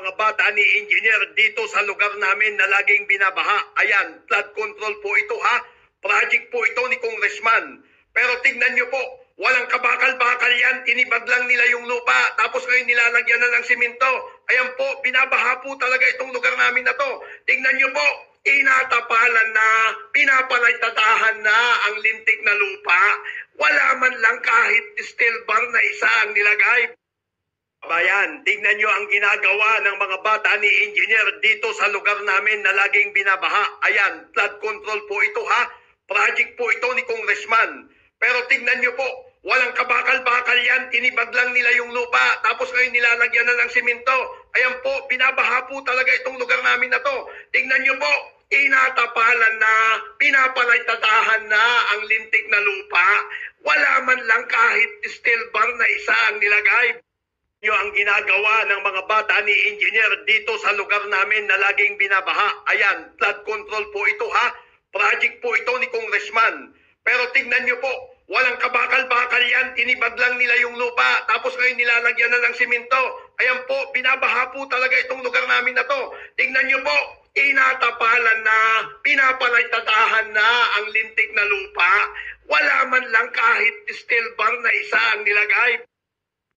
mga bata ni Engineer dito sa lugar namin na laging binabaha. Ayan, flood control po ito ha. Project po ito ni Congressman. Pero tignan nyo po, walang kabakal-bakal yan. Tinibag lang nila yung lupa. Tapos ngayon nilalagyan na ng simento. Ayan po, binabaha po talaga itong lugar namin na to. Tignan nyo po, inatapalan na, pinapalaytatahan na ang lintik na lupa. Wala man lang kahit steel bar na isa ang nilagay. Bayan, tignan nyo ang ginagawa ng mga bata ni Engineer dito sa lugar namin na laging binabaha. Ayan, flood control po ito ha. Project po ito ni Congressman. Pero tignan nyo po, walang kabakal-bakal yan. Tinibag lang nila yung lupa. Tapos ngayon nilalagyan na ng simento. Ayan po, binabaha po talaga itong lugar namin na to. Tignan nyo po, inatapalan na, pinapalaytatahan na ang lintik na lupa. Wala man lang kahit steel bar na isa ang nilagay. Nyo ang ginagawa ng mga bata ni Engineer dito sa lugar namin na laging binabaha. Ayan, flood control po ito ha. Project po ito ni Congressman. Pero tignan nyo po, walang kabakal-bakal yan. Tinibag lang nila yung lupa. Tapos ngayon nilalagyan na ng simento. Ayan po, binabaha po talaga itong lugar namin na to. Tignan nyo po, inatapalan na, pinapalaytatahan na ang lintik na lupa. Wala man lang kahit steel bar na isa ang nilagay.